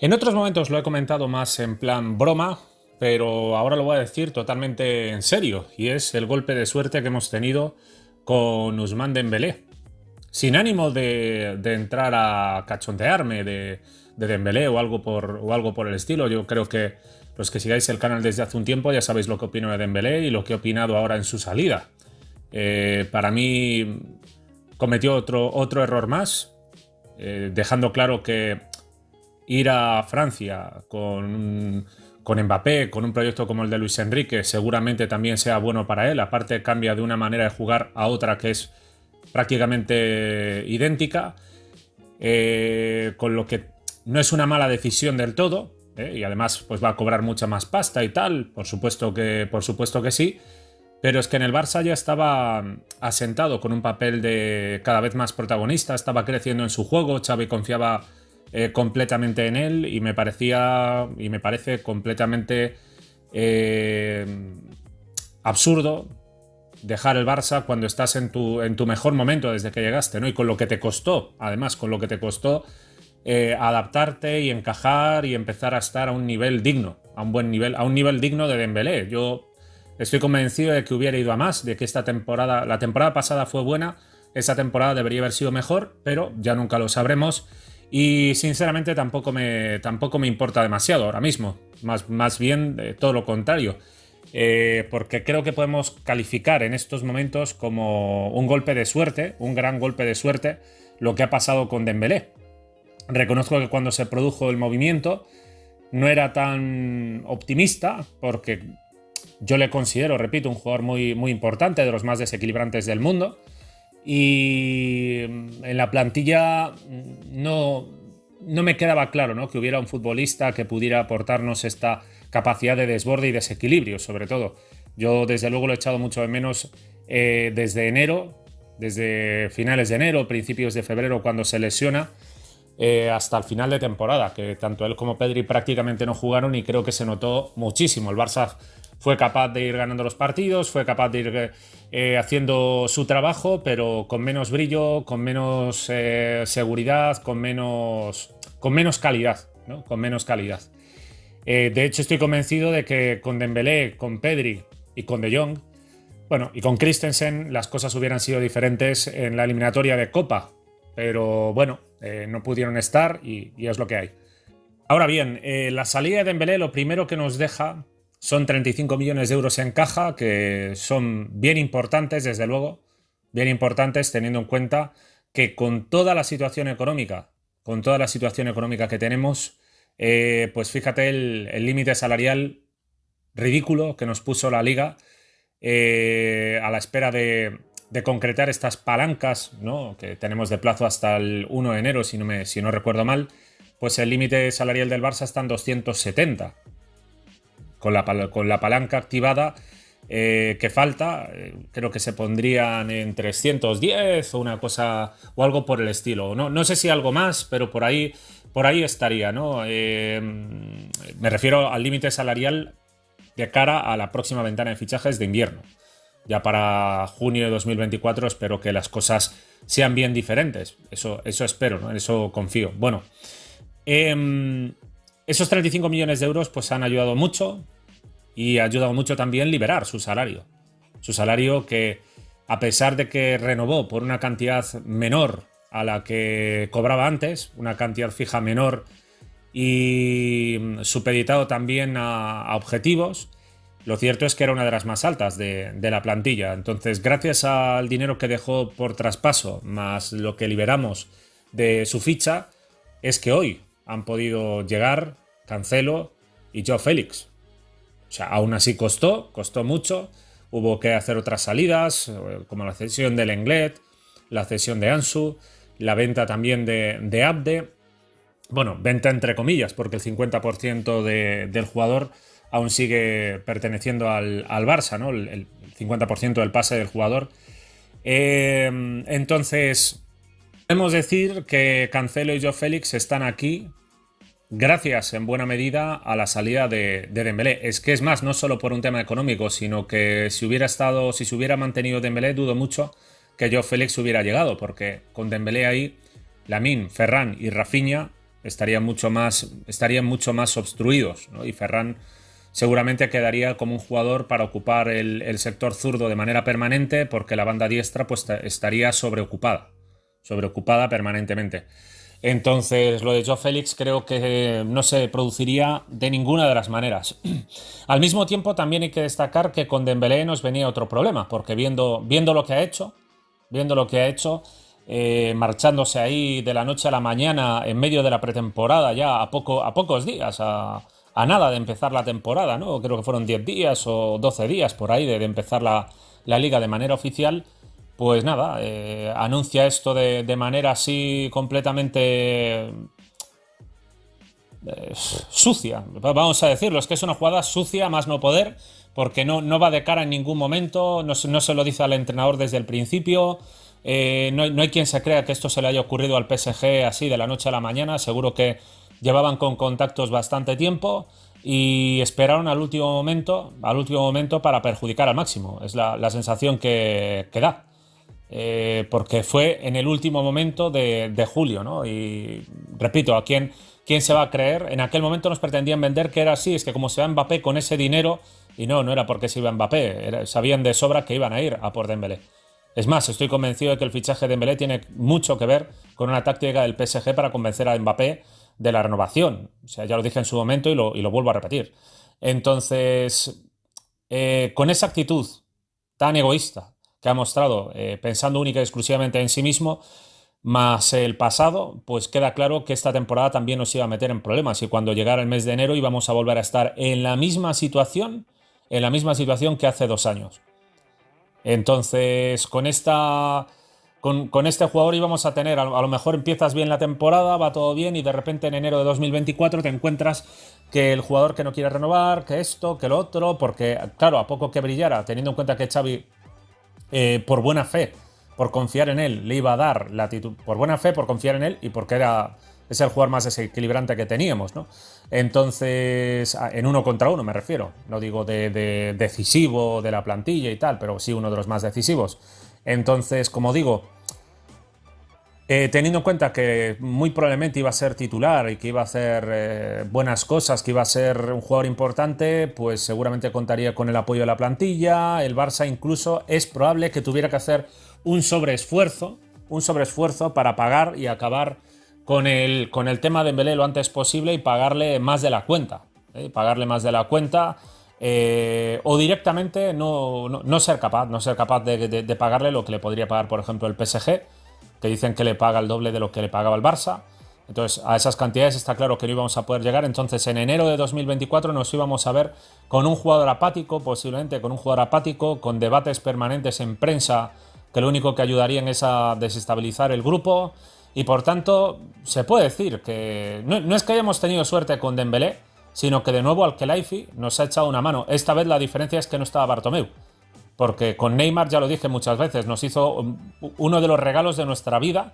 En otros momentos lo he comentado más en plan broma, pero ahora lo voy a decir totalmente en serio, y es el golpe de suerte que hemos tenido con Ousmane Dembélé. Sin ánimo de entrar a cachondearme de Dembélé o algo por el estilo, yo creo que los que sigáis el canal desde hace un tiempo ya sabéis lo que opino de Dembélé y lo que he opinado ahora en su salida. Para mí cometió otro error más, dejando claro que ir a Francia con Mbappé, con un proyecto como el de Luis Enrique, seguramente también sea bueno para él. Aparte, cambia de una manera de jugar a otra que es prácticamente idéntica, con lo que no es una mala decisión del todo, y además pues va a cobrar mucha más pasta y tal, por supuesto que sí. Pero es que en el Barça ya estaba asentado con un papel de cada vez más protagonista, estaba creciendo en su juego, Xavi confiaba completamente en él y me parece completamente eh, absurdo dejar el Barça cuando estás en tu mejor momento desde que llegaste, ¿no? Y con lo que te costó, además, con lo que te costó adaptarte y encajar y empezar a estar a un nivel digno, a un buen nivel, a un nivel digno de Dembélé. Yo estoy convencido de que hubiera ido a más, de que la temporada pasada fue buena, esta temporada debería haber sido mejor, pero ya nunca lo sabremos. Y sinceramente tampoco me importa demasiado ahora mismo, más bien todo lo contrario. Porque creo que podemos calificar en estos momentos como un golpe de suerte, un gran golpe de suerte, lo que ha pasado con Dembélé. Reconozco que cuando se produjo el movimiento no era tan optimista, porque yo le considero, repito, un jugador muy importante, de los más desequilibrantes del mundo. Y en la plantilla no me quedaba claro, ¿no?, que hubiera un futbolista que pudiera aportarnos esta capacidad de desborde y desequilibrio, sobre todo. Yo desde luego lo he echado mucho de menos desde enero, desde finales de enero, principios de febrero, cuando se lesiona, hasta el final de temporada, que tanto él como Pedri prácticamente no jugaron y creo que se notó muchísimo. El Barça fue capaz de ir ganando los partidos, fue capaz de ir haciendo su trabajo, pero con menos brillo, con menos seguridad, con menos calidad, ¿no? Con menos calidad. De hecho, estoy convencido de que con Dembélé, con Pedri y con De Jong, bueno, y con Christensen las cosas hubieran sido diferentes en la eliminatoria de Copa, pero bueno, no pudieron estar y es lo que hay. Ahora bien, la salida de Dembélé lo primero que nos deja son 35 millones de euros en caja, que son bien importantes, desde luego, bien importantes teniendo en cuenta que con toda la situación económica que tenemos, pues fíjate el límite salarial ridículo que nos puso la liga a la espera de concretar estas palancas, ¿no?, que tenemos de plazo hasta el 1 de enero, si no recuerdo mal. Pues el límite salarial del Barça está en 270. Con la palanca activada que falta, creo que se pondrían en 310 o una cosa o algo por el estilo. No sé si algo más, pero por ahí estaría, ¿no? Me refiero al límite salarial de cara a la próxima ventana de fichajes de invierno. Ya para junio de 2024 espero que las cosas sean bien diferentes. Eso espero, ¿no? En eso confío. Bueno, esos 35 millones de euros pues han ayudado mucho y ha ayudado mucho también liberar su salario. Su salario que, a pesar de que renovó por una cantidad menor a la que cobraba antes, una cantidad fija menor y supeditado también a objetivos, lo cierto es que era una de las más altas de la plantilla. Entonces, gracias al dinero que dejó por traspaso, más lo que liberamos de su ficha, es que hoy han podido llegar Cancelo y Joe Félix. O sea, aún así costó mucho. Hubo que hacer otras salidas, como la cesión del Lenglet, la cesión de Ansu, la venta también de Abde. Bueno, venta entre comillas, porque el 50% del jugador aún sigue perteneciendo al Barça, ¿no? El 50% del pase del jugador. Entonces, podemos decir que Cancelo y Joe Félix están aquí gracias en buena medida a la salida de Dembélé. Es que es más, no solo por un tema económico, sino que si se hubiera mantenido Dembélé, dudo mucho que Joe Félix hubiera llegado, porque con Dembélé ahí, Lamine, Ferran y Rafinha estarían mucho más obstruidos, ¿no? Y Ferran seguramente quedaría como un jugador para ocupar el sector zurdo de manera permanente, porque la banda diestra pues estaría sobreocupada permanentemente. Entonces, lo de Joe Félix creo que no se produciría de ninguna de las maneras. Al mismo tiempo, también hay que destacar que con Dembélé nos venía otro problema, porque viendo lo que ha hecho, marchándose ahí de la noche a la mañana en medio de la pretemporada, ya a pocos días, a nada de empezar la temporada, ¿no? Creo que fueron 10 días o 12 días por ahí de empezar la liga de manera oficial. Pues nada, anuncia esto de manera así completamente sucia, vamos a decirlo. Es que es una jugada sucia más no poder, porque no va de cara en ningún momento, no se lo dice al entrenador desde el principio. No hay quien se crea que esto se le haya ocurrido al PSG así de la noche a la mañana. Seguro que llevaban con contactos bastante tiempo y esperaron al último momento para perjudicar al máximo. Es la sensación que da. Porque fue en el último momento de julio, ¿no? Y repito, ¿quién se va a creer? En aquel momento nos pretendían vender que era así, es que como se va Mbappé con ese dinero, y no era porque se iba Mbappé, sabían de sobra que iban a ir a por Dembélé. Es más, estoy convencido de que el fichaje de Dembélé tiene mucho que ver con una táctica del PSG para convencer a Mbappé de la renovación. O sea, ya lo dije en su momento y lo vuelvo a repetir. Entonces, con esa actitud tan egoísta que ha mostrado, pensando única y exclusivamente en sí mismo, más el pasado, pues queda claro que esta temporada también nos iba a meter en problemas, y cuando llegara el mes de enero íbamos a volver a estar en la misma situación que hace 2 años. Entonces, con este jugador íbamos a tener, a lo mejor empiezas bien la temporada, va todo bien, y de repente en enero de 2024 te encuentras que el jugador que no quiere renovar, que esto, que lo otro, porque claro, a poco que brillara, teniendo en cuenta que Xavi, por buena fe, por confiar en él, le iba a dar la titular, por buena fe, por confiar en él y porque es el jugador más desequilibrante que teníamos, ¿no? Entonces, en 1 contra 1 me refiero, no digo de decisivo de la plantilla y tal, pero sí uno de los más decisivos. Entonces, como digo, teniendo en cuenta que muy probablemente iba a ser titular y que iba a hacer buenas cosas, que iba a ser un jugador importante, pues seguramente contaría con el apoyo de la plantilla. El Barça incluso es probable que tuviera que hacer un sobreesfuerzo para pagar y acabar con el tema de Dembélé lo antes posible y pagarle más de la cuenta. O directamente no ser capaz de pagarle lo que le podría pagar, por ejemplo, el PSG, que dicen que le paga el doble de lo que le pagaba el Barça. Entonces, a esas cantidades está claro que no íbamos a poder llegar. Entonces, en enero de 2024 nos íbamos a ver con un jugador apático, posiblemente con debates permanentes en prensa, que lo único que ayudarían es a desestabilizar el grupo. Y por tanto, se puede decir que no es que hayamos tenido suerte con Dembélé, sino que de nuevo Al-Khelaifi nos ha echado una mano. Esta vez la diferencia es que no estaba Bartomeu, porque con Neymar, ya lo dije muchas veces, nos hizo uno de los regalos de nuestra vida.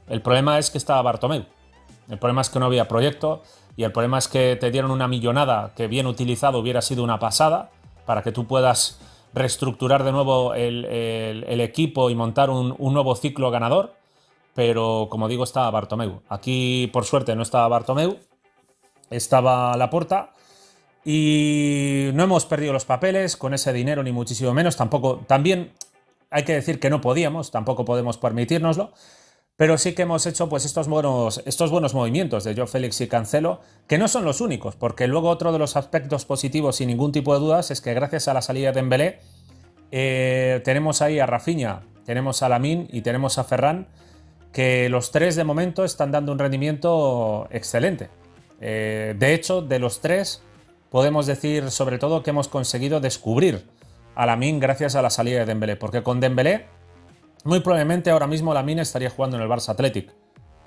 El problema es que estaba Bartomeu. El problema es que no había proyecto, y el problema es que te dieron una millonada que bien utilizado hubiera sido una pasada para que tú puedas reestructurar de nuevo el equipo y montar un nuevo ciclo ganador. Pero, como digo, estaba Bartomeu. Aquí, por suerte, no estaba Bartomeu, estaba Laporta. Y no hemos perdido los papeles con ese dinero, ni muchísimo menos. También hay que decir que no podíamos, tampoco podemos permitírnoslo. Pero sí que hemos hecho pues estos buenos movimientos de Joe Félix y Cancelo, que no son los únicos, porque luego otro de los aspectos positivos, sin ningún tipo de dudas, es que gracias a la salida de Dembélé, tenemos ahí a Rafinha, tenemos a Lamine y tenemos a Ferran, que los tres de momento están dando un rendimiento excelente. De hecho, de los tres, podemos decir sobre todo que hemos conseguido descubrir a Lamine gracias a la salida de Dembélé, porque con Dembélé muy probablemente ahora mismo Lamine estaría jugando en el Barça Athletic,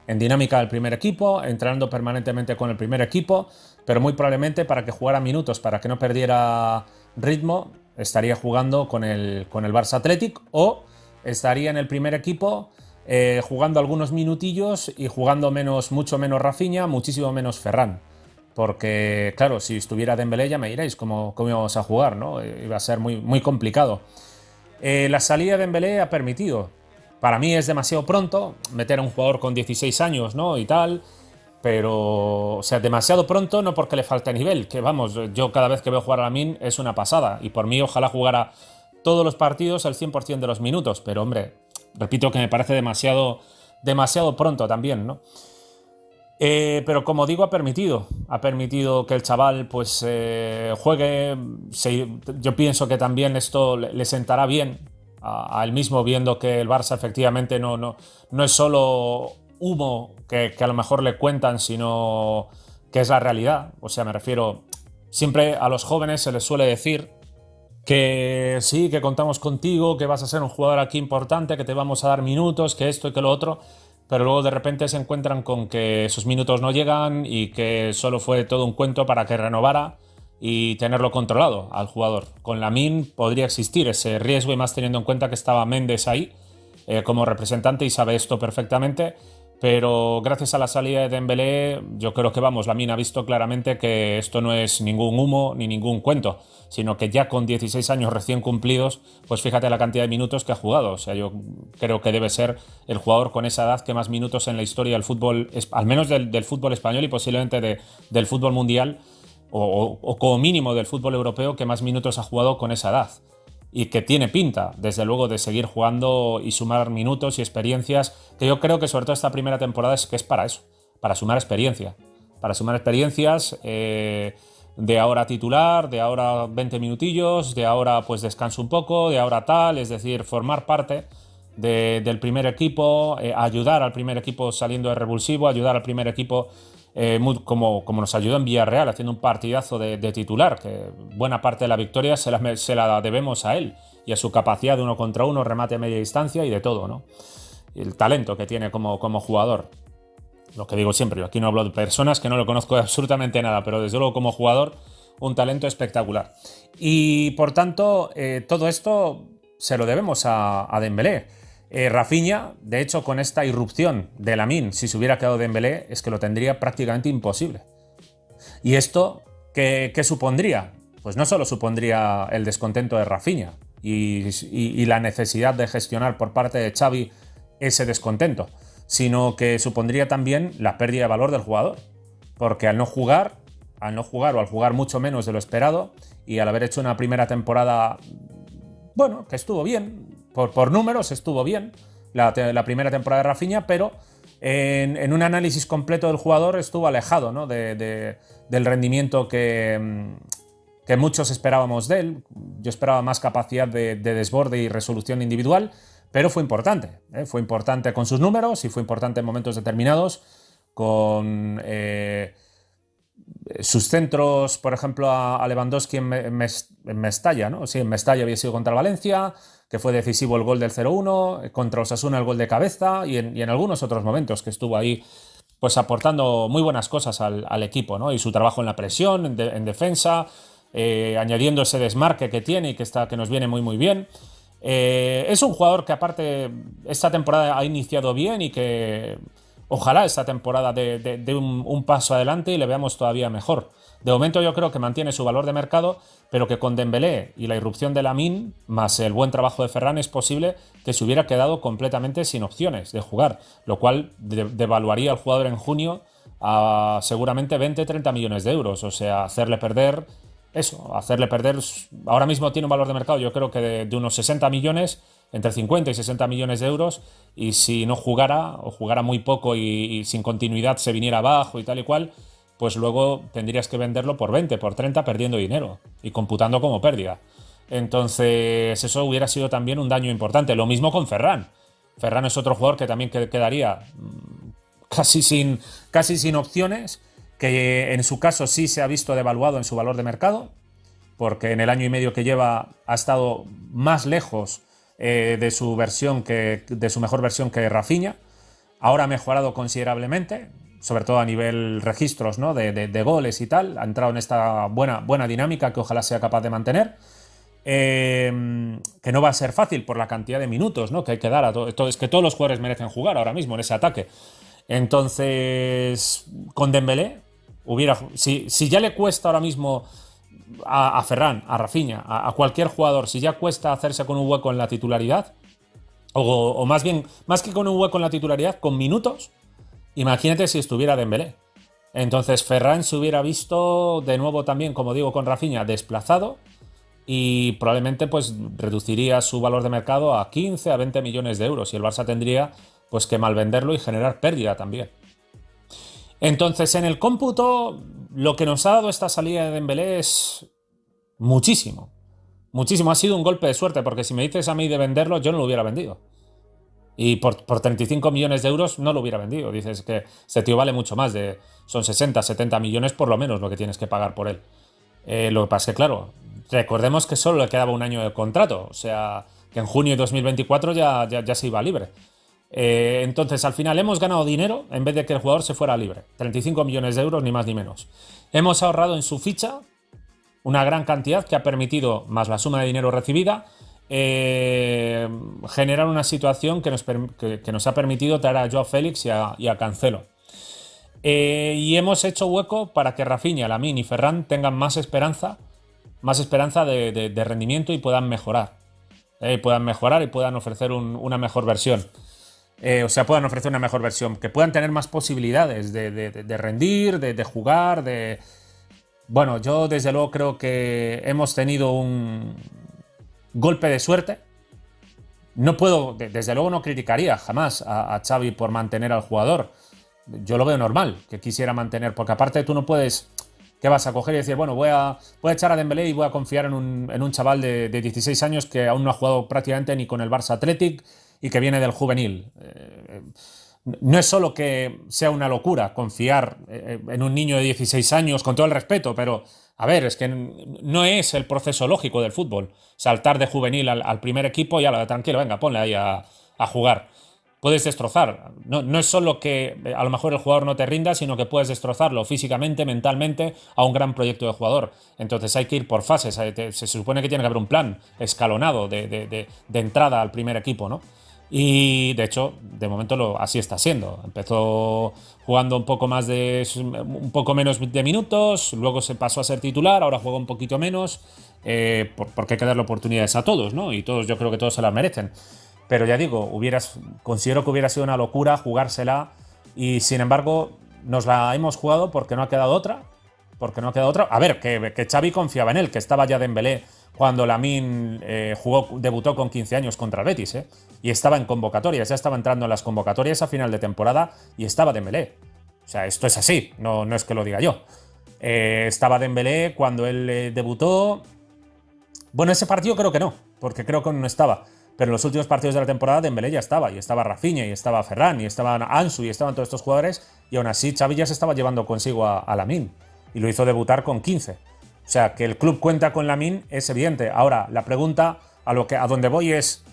en dinámica del primer equipo, entrenando permanentemente con el primer equipo, pero muy probablemente para que jugara minutos, para que no perdiera ritmo, estaría jugando con el Barça Athletic, o estaría en el primer equipo jugando algunos minutillos y jugando mucho menos Rafinha, muchísimo menos Ferran. Porque, claro, si estuviera Dembélé ya me diréis cómo íbamos a jugar, ¿no? Iba a ser muy, muy complicado. La salida de Dembélé ha permitido, para mí es demasiado pronto, meter a un jugador con 16 años, ¿no? Y tal. Pero, o sea, demasiado pronto, no porque le falte nivel, que vamos, yo cada vez que veo jugar a Lamine es una pasada, y por mí ojalá jugara todos los partidos el 100% de los minutos, pero hombre, repito que me parece demasiado pronto también, ¿no? Pero como digo, ha permitido que el chaval pues juegue. Yo pienso que también esto le sentará bien a él mismo, viendo que el Barça efectivamente no es solo humo que a lo mejor le cuentan, sino que es la realidad. O sea, me refiero, siempre a los jóvenes se les suele decir que sí, que contamos contigo, que vas a ser un jugador aquí importante, que te vamos a dar minutos, que esto y que lo otro, pero luego de repente se encuentran con que esos minutos no llegan y que solo fue todo un cuento para que renovara y tenerlo controlado al jugador. Con Lamine podría existir ese riesgo, y más teniendo en cuenta que estaba Méndez ahí como representante y sabe esto perfectamente. Pero gracias a la salida de Dembélé, yo creo que vamos, Lamine ha visto claramente que esto no es ningún humo ni ningún cuento, sino que ya con 16 años recién cumplidos, pues fíjate la cantidad de minutos que ha jugado. O sea, yo creo que debe ser el jugador con esa edad que más minutos en la historia del fútbol, al menos del fútbol español y posiblemente del fútbol mundial, o como mínimo del fútbol europeo, que más minutos ha jugado con esa edad. Y que tiene pinta, desde luego, de seguir jugando y sumar minutos y experiencias, que yo creo que sobre todo esta primera temporada es que es para eso, para sumar experiencia. Para sumar experiencias de ahora titular, de ahora 20 minutillos, de ahora pues descanso un poco, de ahora tal, es decir, formar parte del primer equipo, ayudar al primer equipo saliendo de revulsivo, ayudar al primer equipo como nos ayudó en Villarreal, haciendo un partidazo de titular, que buena parte de la victoria se la debemos a él y a su capacidad de uno contra uno, remate a media distancia y de todo, ¿no? Y el talento que tiene como jugador. Lo que digo siempre, yo aquí no hablo de personas que no le conozco de absolutamente nada, pero desde luego como jugador, un talento espectacular. Y por tanto, todo esto se lo debemos a Dembélé. Rafinha, de hecho, con esta irrupción de Lamine, si se hubiera quedado Dembélé, es que lo tendría prácticamente imposible. ¿Y esto qué supondría? Pues no solo supondría el descontento de Rafinha y la necesidad de gestionar por parte de Xavi ese descontento, sino que supondría también la pérdida de valor del jugador. Porque al no jugar o al jugar mucho menos de lo esperado, y al haber hecho una primera temporada, bueno, que estuvo bien, por números estuvo bien la primera temporada de Rafinha, pero en un análisis completo del jugador estuvo alejado, ¿no? del rendimiento que muchos esperábamos de él. Yo esperaba más capacidad de desborde y resolución individual, pero fue importante. Fue importante con sus números y fue importante en momentos determinados con sus centros, por ejemplo, a Lewandowski en Mestalla, ¿no? Sí, en Mestalla había sido contra el Valencia, que fue decisivo el gol del 0-1, contra Osasuna el gol de cabeza y en algunos otros momentos que estuvo ahí pues aportando muy buenas cosas al equipo, ¿no? Y su trabajo en la presión, en defensa, añadiendo ese desmarque que tiene y que nos viene muy muy bien. Es un jugador que aparte esta temporada ha iniciado bien y que ojalá esta temporada dé un paso adelante y le veamos todavía mejor. De momento yo creo que mantiene su valor de mercado, pero que con Dembélé y la irrupción de Lamine, más el buen trabajo de Ferran, es posible que se hubiera quedado completamente sin opciones de jugar, lo cual devaluaría al jugador en junio a seguramente 20-30 millones de euros. O sea, hacerle perder, ahora mismo tiene un valor de mercado yo creo que de unos 60 millones, entre 50 y 60 millones de euros, y si no jugara o jugara muy poco y sin continuidad se viniera abajo y tal y cual, pues luego tendrías que venderlo por 20, por 30, perdiendo dinero y computando como pérdida. Entonces eso hubiera sido también un daño importante. Lo mismo con Ferran. Ferran es otro jugador que también quedaría casi sin opciones, que en su caso sí se ha visto devaluado en su valor de mercado, porque en el año y medio que lleva ha estado más lejos de su mejor versión que Rafinha. Ahora ha mejorado considerablemente, sobre todo a nivel registros, ¿no? de goles y tal. Ha entrado en esta buena dinámica que ojalá sea capaz de mantener. Que no va a ser fácil por la cantidad de minutos, ¿no? que hay que dar a todo. Es que todos los jugadores merecen jugar ahora mismo en ese ataque. Entonces, con Dembélé, si ya le cuesta ahora mismo a Ferran, a Rafinha, a cualquier jugador, si ya cuesta hacerse con un hueco en la titularidad, o más bien, más que con un hueco en la titularidad, con minutos, imagínate si estuviera Dembélé. Entonces Ferran se hubiera visto de nuevo también, como digo, con Rafinha desplazado y probablemente pues reduciría su valor de mercado a 15 a 20 millones de euros y el Barça tendría pues que malvenderlo y generar pérdida también. Entonces en el cómputo lo que nos ha dado esta salida de Dembélé es muchísimo. Muchísimo. Ha sido un golpe de suerte porque si me dices a mí de venderlo yo no lo hubiera vendido. Y por 35 millones de euros no lo hubiera vendido. Dices que este tío vale mucho más. Son 60, 70 millones por lo menos lo que tienes que pagar por él. Lo que pasa es que, claro, recordemos que solo le quedaba un año de contrato. O sea, que en junio de 2024 ya se iba libre. Entonces, al final hemos ganado dinero en vez de que el jugador se fuera libre. 35 millones de euros, ni más ni menos. Hemos ahorrado en su ficha una gran cantidad que ha permitido, más la suma de dinero recibida, generar una situación que nos ha permitido traer a Joao Félix y a Cancelo. Y hemos hecho hueco para que Rafinha, Lamine y Ferran tengan más esperanza de rendimiento y puedan mejorar. Y puedan ofrecer una mejor versión. Puedan ofrecer una mejor versión, que puedan tener más posibilidades de rendir, de jugar, Bueno, yo desde luego creo que hemos tenido un golpe de suerte. No puedo, desde luego no criticaría jamás a Xavi por mantener al jugador. Yo lo veo normal que quisiera mantener, porque aparte tú no puedes... ¿Qué vas a coger y decir, bueno, voy a echar a Dembélé y voy a confiar en un chaval de 16 años que aún no ha jugado prácticamente ni con el Barça Athletic y que viene del juvenil? No es solo que sea una locura confiar en un niño de 16 años, con todo el respeto, pero, a ver, es que no es el proceso lógico del fútbol. Saltar de juvenil al primer equipo y tranquilo, venga, ponle ahí a jugar. Puedes destrozar. No es solo que a lo mejor el jugador no te rinda, sino que puedes destrozarlo físicamente, mentalmente, a un gran proyecto de jugador. Entonces hay que ir por fases. Se supone que tiene que haber un plan escalonado de entrada al primer equipo, ¿no? Y de hecho, de momento así está siendo. Empezó jugando un poco menos de minutos, luego se pasó a ser titular, ahora juega un poquito menos, porque hay que darle oportunidades a todos, ¿no? Y yo creo que todos se las merecen. Pero ya digo, considero que hubiera sido una locura jugársela y sin embargo nos la hemos jugado porque no ha quedado otra. A ver, que Xavi confiaba en él, que estaba ya Dembélé cuando Lamine debutó con 15 años contra el Betis, y estaba en convocatorias, ya estaba entrando en las convocatorias a final de temporada y estaba Dembélé. O sea, esto es así, no es que lo diga yo. Estaba Dembélé cuando él debutó. Bueno, ese partido creo que no, porque creo que no estaba. Pero en los últimos partidos de la temporada Dembélé ya estaba, y estaba Rafinha, y estaba Ferran, y estaban Ansu, y estaban todos estos jugadores, y aún así Xavi ya se estaba llevando consigo a Lamine, y lo hizo debutar con 15. O sea, que el club cuenta con Lamine es evidente. Ahora, la pregunta a donde voy es,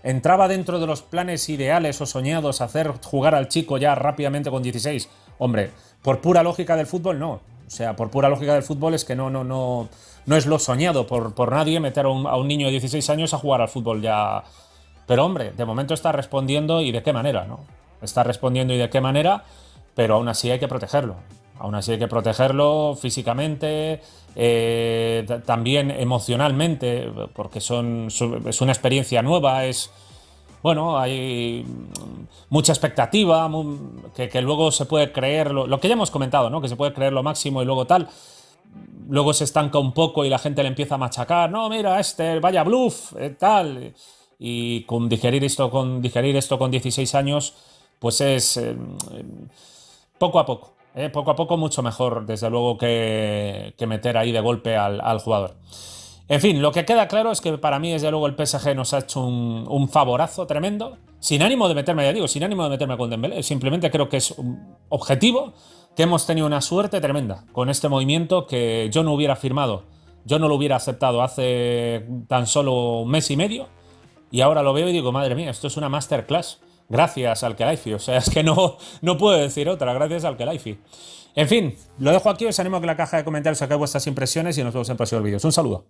¿entraba dentro de los planes ideales o soñados hacer jugar al chico ya rápidamente con 16? Hombre, por pura lógica del fútbol, no. O sea, por pura lógica del fútbol es que no es lo soñado por nadie meter a un niño de 16 años a jugar al fútbol ya. Pero hombre, de momento está respondiendo y de qué manera, ¿no? Está respondiendo y de qué manera, pero aún así hay que protegerlo. Aún así hay que protegerlo físicamente, también emocionalmente, porque es una experiencia nueva, bueno, hay mucha expectativa, que luego se puede creer, lo que ya hemos comentado, ¿no? Que se puede creer lo máximo y luego tal. Luego se estanca un poco y la gente le empieza a machacar. No, mira, vaya bluff, tal. Y con digerir esto con 16 años, pues es poco a poco. Poco a poco mucho mejor, desde luego, que meter ahí de golpe al jugador. En fin, lo que queda claro es que para mí, desde luego, el PSG nos ha hecho un favorazo tremendo. Sin ánimo de meterme con Dembélé. Simplemente creo que es un objetivo, que hemos tenido una suerte tremenda con este movimiento que yo no hubiera firmado. Yo no lo hubiera aceptado hace tan solo un mes y medio. Y ahora lo veo y digo, madre mía, esto es una masterclass. Gracias al Khelaifi. O sea, es que no puedo decir otra. Gracias al Khelaifi. En fin, lo dejo aquí. Os animo a que en la caja de comentarios saquéis vuestras impresiones y nos vemos en próximos vídeos. Un saludo.